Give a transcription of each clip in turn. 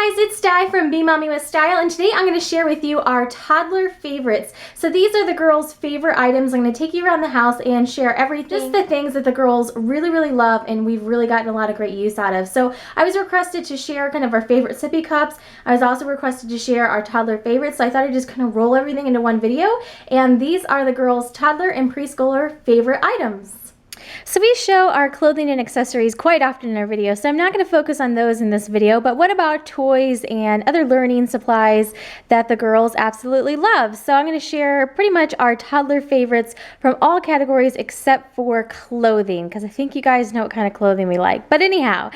guys, it's Di from Be Mommy with Style, and today I'm going to share with you our toddler favorites. So these are the girls' favorite items. I'm going to take you around the house and share everything, just the things that the girls really love and we've really gotten a lot of great use out of. So I was requested to share kind of our favorite sippy cups. I was also requested to share our toddler favorites, so I thought I'd just kind of roll everything into one video. And these are the girls' toddler and preschooler favorite items. So we show our clothing and accessories quite often in our videos, so I'm not going to focus on those in this video, but what about toys and other learning supplies that the girls absolutely love? So I'm going to share pretty much our toddler favorites from all categories except for clothing, because I think you guys know what kind of clothing we like. But anyhow,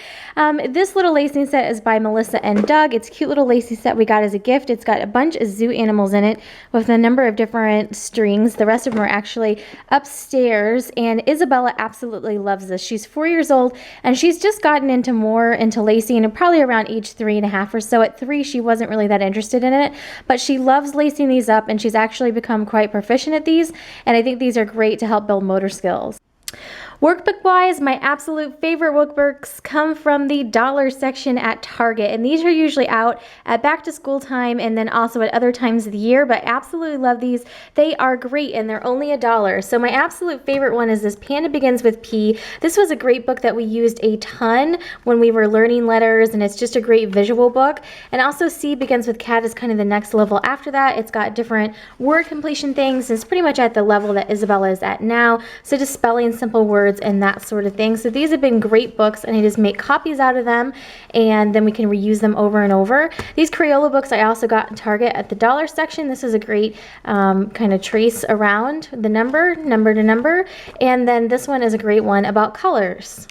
this little lacing set is by Melissa and Doug. It's a cute little lacing set we got as a gift. It's got a bunch of zoo animals in it with a number of different strings. The rest of them are actually upstairs, and Isabella absolutely loves this. She's 4 years old and she's just gotten into lacing, and probably around age 3.5 or so. At 3 she wasn't really that interested in it, but she loves lacing these up and she's actually become quite proficient at these, and I think these are great to help build motor skills. Workbook wise, my absolute favorite workbooks come from the dollar section at Target, and these are usually out at back to school time and then also at other times of the year, but absolutely love these. They are great and they're only $1. So my absolute favorite one is this Panda Begins with P. This was a great book that we used a ton when we were learning letters, and it's just a great visual book. And also C Begins with Cat is kind of the next level after that. It's got different word completion things. It's pretty much at the level that Isabella is at now, so just spelling simple words and that sort of thing. So these have been great books, and I just make copies out of them and then we can reuse them over and over. These Crayola books I also got in Target at the dollar section. This is a great kind of trace around the number to number, and then this one is a great one about colors.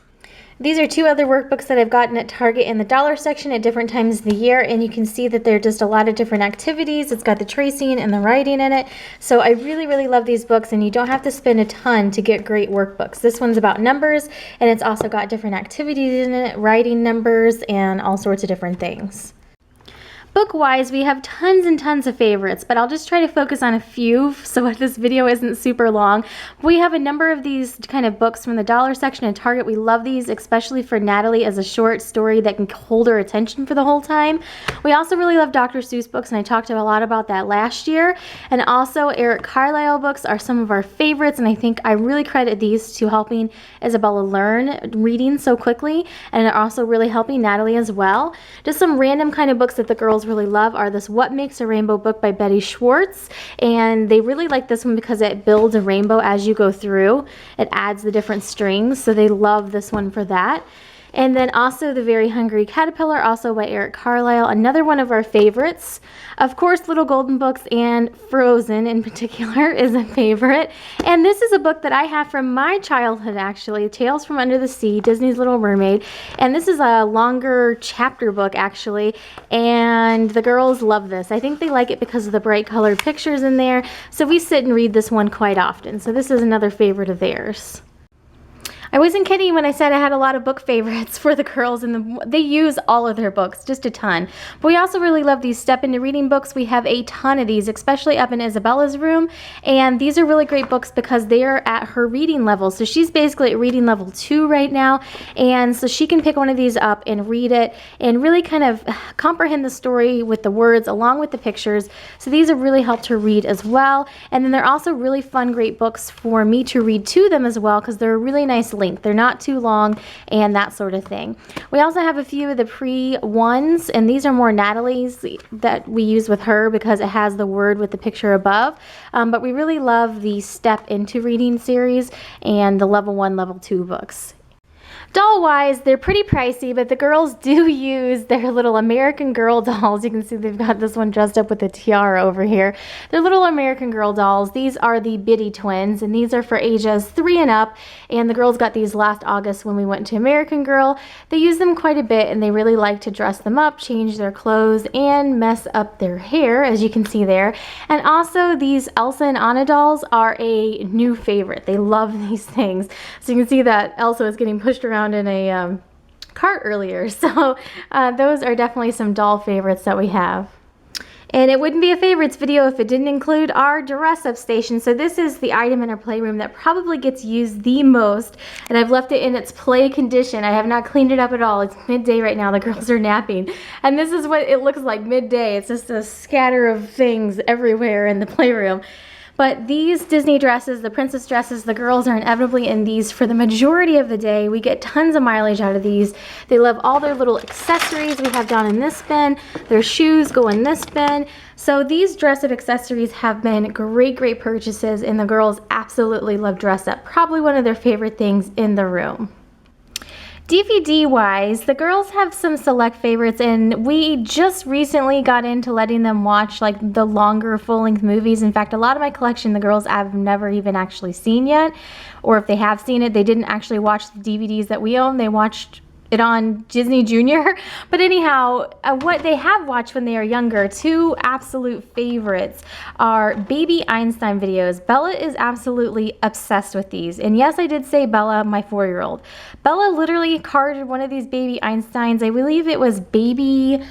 These are two other workbooks that I've gotten at Target in the dollar section at different times of the year, and you can see that they're just a lot of different activities. It's got the tracing and the writing in it. So I really love these books, and you don't have to spend a ton to get great workbooks. This one's about numbers, and it's also got different activities in it, writing numbers, and all sorts of different things. Book-wise, we have tons and tons of favorites, but I'll just try to focus on a few so this video isn't super long. We have a number of these kind of books from the dollar section at Target. We love these, especially for Natalie as a short story that can hold her attention for the whole time. We also really love Dr. Seuss books, and I talked a lot about that last year. And also Eric Carlisle books are some of our favorites, and I think I really credit these to helping Isabella learn reading so quickly, and are also really helping Natalie as well. Just some random kind of books that the girls really love are this What Makes a Rainbow book by Betty Schwartz, and they really like this one because it builds a rainbow as you go through. It adds the different strings, so they love this one for that. And then also The Very Hungry Caterpillar, also by Eric Carlisle, another one of our favorites. Of course, Little Golden Books and Frozen in particular is a favorite. And this is a book that I have from my childhood, actually, Tales from Under the Sea, Disney's Little Mermaid. And this is a longer chapter book, actually, and the girls love this. I think they like it because of the bright colored pictures in there, so we sit and read this one quite often. So this is another favorite of theirs. I wasn't kidding when I said I had a lot of book favorites for the girls, and they use all of their books, just a ton. But we also really love these Step Into Reading books. We have a ton of these, especially up in Isabella's room, and these are really great books because they are at her reading level. So she's basically at reading level 2 right now, and so she can pick one of these up and read it and really kind of comprehend the story with the words along with the pictures. So these have really helped her read as well. And then they're also really fun, great books for me to read to them as well, because they're a really nice length. They're not too long and that sort of thing. We also have a few of the pre-ones, and these are more Natalie's that we use with her because it has the word with the picture above. But we really love the Step Into Reading series and the level 1, level 2 books. Doll-wise, they're pretty pricey, but the girls do use their little American Girl dolls. You can see they've got this one dressed up with a tiara over here. They're little American Girl dolls. These are the Biddy twins, and these are for ages 3 and up, and the girls got these last August when we went to American Girl. They use them quite a bit, and they really like to dress them up, change their clothes, and mess up their hair, as you can see there. And also, these Elsa and Anna dolls are a new favorite. They love these things. So you can see that Elsa is getting pushed around in a cart earlier, so those are definitely some doll favorites that we have. And it wouldn't be a favorites video if it didn't include our dress-up station. So this is the item in our playroom that probably gets used the most, and I've left it in its play condition. I have not cleaned it up at all. It's midday right now. The girls are napping. And this is what it looks like midday. It's just a scatter of things everywhere in the playroom. But these Disney dresses, the princess dresses, the girls are inevitably in these for the majority of the day. We get tons of mileage out of these. They love all their little accessories we have down in this bin. Their shoes go in this bin. So these dress-up accessories have been great purchases, and the girls absolutely love dress-up. Probably one of their favorite things in the room. DVD-wise, the girls have some select favorites, and we just recently got into letting them watch like the longer full-length movies. In fact, a lot of my collection the girls have never even actually seen yet, or if they have seen it, they didn't actually watch the DVDs that we own. They watched it on Disney Junior. But anyhow, what they have watched when they are younger, two absolute favorites are Baby Einstein videos. Bella is absolutely obsessed with these. And yes, I did say Bella, my 4-year-old. Bella literally carded one of these Baby Einsteins. I believe it was Baby...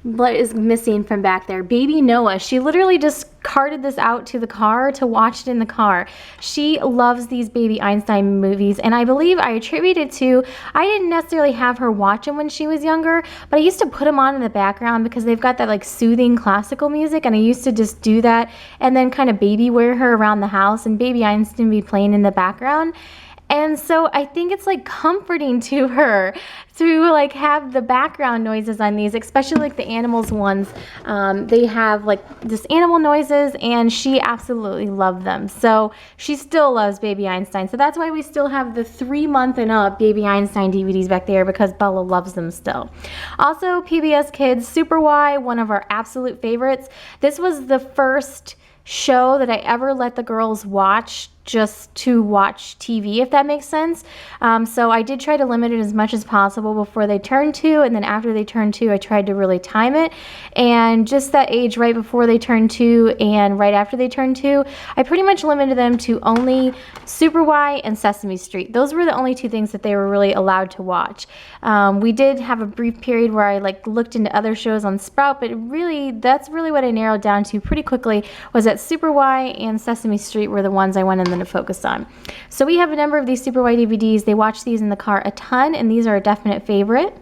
what is missing from back there? Baby Noah. She literally just carted this out to the car to watch it in the car. She loves these Baby Einstein movies, and I believe I attribute it to, I didn't necessarily have her watch them when she was younger, but I used to put them on in the background because they've got that like soothing classical music, and I used to just do that and then kind of baby wear her around the house, and Baby Einstein be playing in the background. And so I think it's like comforting to her to like have the background noises on these, especially like the animals ones. They have like just animal noises, and she absolutely loved them. So she still loves Baby Einstein. So that's why we still have the 3-month and up Baby Einstein DVDs back there, because Bella loves them still. Also, Pbs Kids Super, one of our absolute favorites. This was the first show that I ever let the girls watch just to watch TV, if that makes sense. So I did try to limit it as much as possible before they turned 2, and then after they turned 2, I tried to really time it. And just that age right before they turned 2 and right after they turned 2, I pretty much limited them to only Super Y and Sesame Street. Those were the only 2 things that they were really allowed to watch. We did have a brief period where I like looked into other shows on Sprout, but really, that's really what I narrowed down to pretty quickly, was that Super Y and Sesame Street were the ones I went in to focus on. So we have a number of these Super Y DVDs. They watch these in the car a ton, and these are a definite favorite.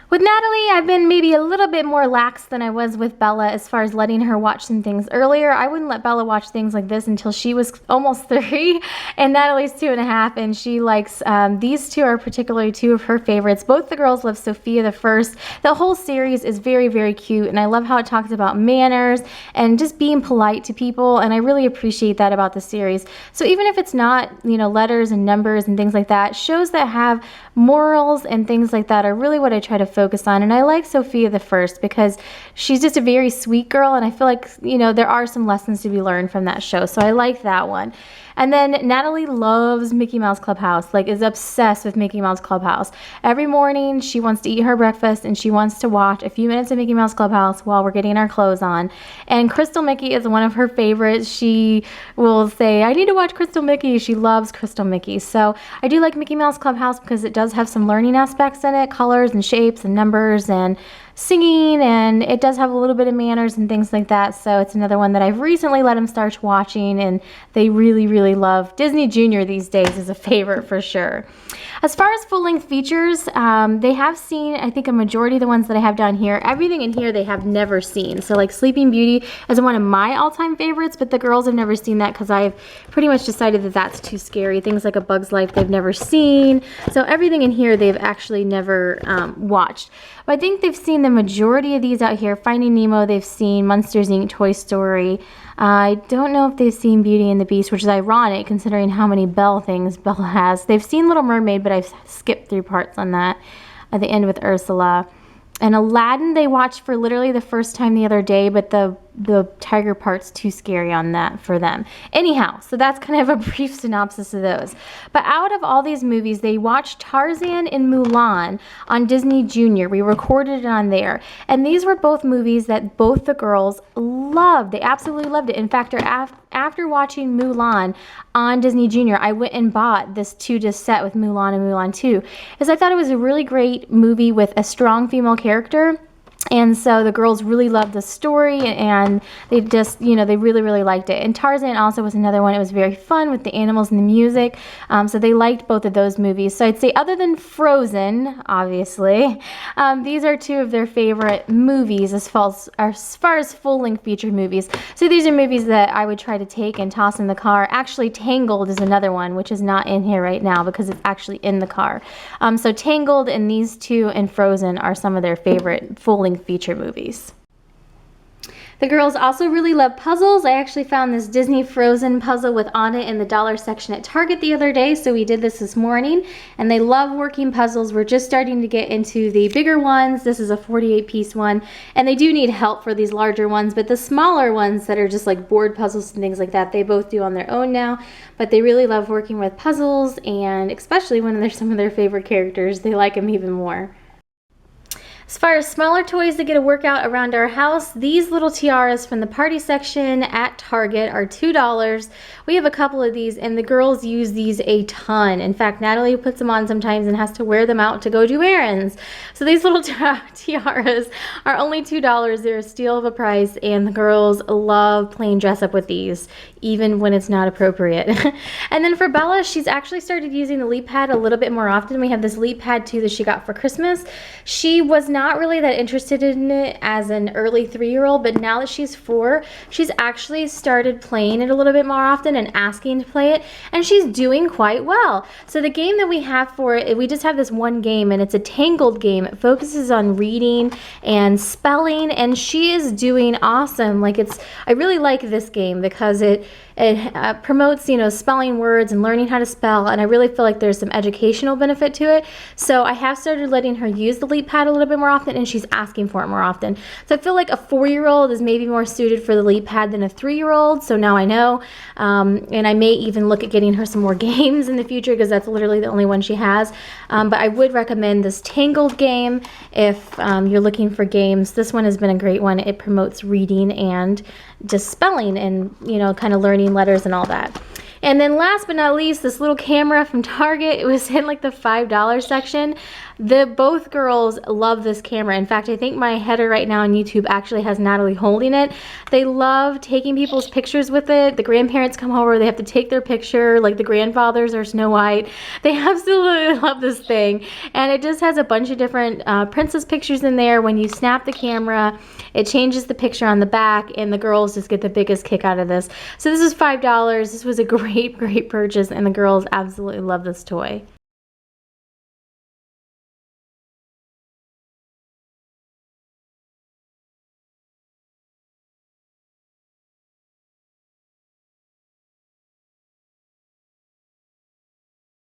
With Natalie, I've been maybe a little bit more lax than I was with Bella as far as letting her watch some things earlier. I wouldn't let Bella watch things like this until she was almost 3, and Natalie's 2.5, and she likes, these 2 are particularly 2 of her favorites. Both the girls love Sophia the First. The whole series is very cute, and I love how it talks about manners and just being polite to people, and I really appreciate that about the series. So even if it's not, you know, letters and numbers and things like that, shows that have morals and things like that are really what I try to focus on. And I like Sophia the First because she's just a very sweet girl, and I feel like, you know, there are some lessons to be learned from that show, so I like that one. And then Natalie loves Mickey Mouse Clubhouse, like is obsessed with Mickey Mouse Clubhouse. Every morning she wants to eat her breakfast and she wants to watch a few minutes of Mickey Mouse Clubhouse while we're getting our clothes on. And Crystal Mickey is one of her favorites. She will say, I need to watch Crystal Mickey. She loves Crystal Mickey. So I do like Mickey Mouse Clubhouse because it does have some learning aspects in it, colors and shapes and numbers and singing, and it does have a little bit of manners and things like that. So it's another one that I've recently let them start watching, and they really love. Disney Junior these days is a favorite for sure. As far as full-length features, they have seen, I think, a majority of the ones that I have down here. Everything in here they have never seen. So like Sleeping Beauty is one of my all-time favorites, but the girls have never seen that because I've pretty much decided that that's too scary. Things like A Bug's Life they've never seen. So everything in here they've actually never watched. But I think they've seen the majority of these out here. Finding Nemo they've seen, Monsters, Inc., Toy Story. I don't know if they've seen Beauty and the Beast, which is ironic considering how many Belle things Bella has. They've seen Little Mermaid, but I've skipped through parts on that at the end with Ursula. And Aladdin they watched for literally the first time the other day, but the tiger part's too scary on that for them. Anyhow, so that's kind of a brief synopsis of those. But out of all these movies, they watched Tarzan and Mulan on Disney Junior. We recorded it on there. And these were both movies that both the girls loved. They absolutely loved it. In fact, after watching Mulan on Disney Junior, I went and bought this 2-disc set with Mulan and Mulan 2, because I thought it was a really great movie with a strong female character. And so the girls really loved the story, and they just, you know, they really, really liked it. And Tarzan also was another one. It was very fun with the animals and the music. So they liked both of those movies. So I'd say other than Frozen, obviously, these are two of their favorite movies as far as full-length feature movies. So these are movies that I would try to take and toss in the car. Actually, Tangled is another one, which is not in here right now because it's actually in the car. So Tangled and these two and Frozen are some of their favorite full-length feature movies. The girls also really love puzzles. I actually found this Disney Frozen puzzle with on it in the dollar section at Target the other day, so we did this morning, and they love working puzzles. We're just starting to get into the bigger ones. This is a 48-piece one, and they do need help for these larger ones, but the smaller ones that are just like board puzzles and things like that, they both do on their own now, but they really love working with puzzles, and especially when they're some of their favorite characters, they like them even more. As far as smaller toys that get a workout around our house, these little tiaras from the party section at Target are $2. We have a couple of these, and the girls use these a ton. In fact, Natalie puts them on sometimes and has to wear them out to go do errands. So these little tiaras are only $2. They're a steal of a price, and the girls love playing dress up with these, even when it's not appropriate. And then for Bella, she's actually started using the leap pad a little bit more often. We have this leap pad too that she got for Christmas. She was not really that interested in it as an early 3-year-old, but now that she's 4, she's actually started playing it a little bit more often and asking to play it, and she's doing quite well. So the game that we have for it, we just have this one game, and it's a Tangled game. It focuses on reading and spelling, and she is doing awesome. Like, I really like this game because it promotes, you know, spelling words and learning how to spell, and I really feel like there's some educational benefit to it. So I have started letting her use the leap pad a little bit more often, and she's asking for it more often. So I feel like a 4-year-old is maybe more suited for the leap pad than a 3-year-old, so now I know. And I may even look at getting her some more games in the future because that's literally the only one she has. But I would recommend this Tangled game if you're looking for games. This one has been a great one. It promotes reading and just spelling and, you know, kind of learning letters and all that. And then last but not least, this little camera from Target. It was in like the $5 section. Both girls love this camera. In fact, I think my header right now on YouTube actually has Natalie holding it. They love taking people's pictures with it. The grandparents come over, they have to take their picture, like the grandfathers or Snow White. They absolutely love this thing. And it just has a bunch of different princess pictures in there. When you snap the camera, it changes the picture on the back, and the girls just get the biggest kick out of this. So this is $5. This was a great purchase, and the girls absolutely love this toy.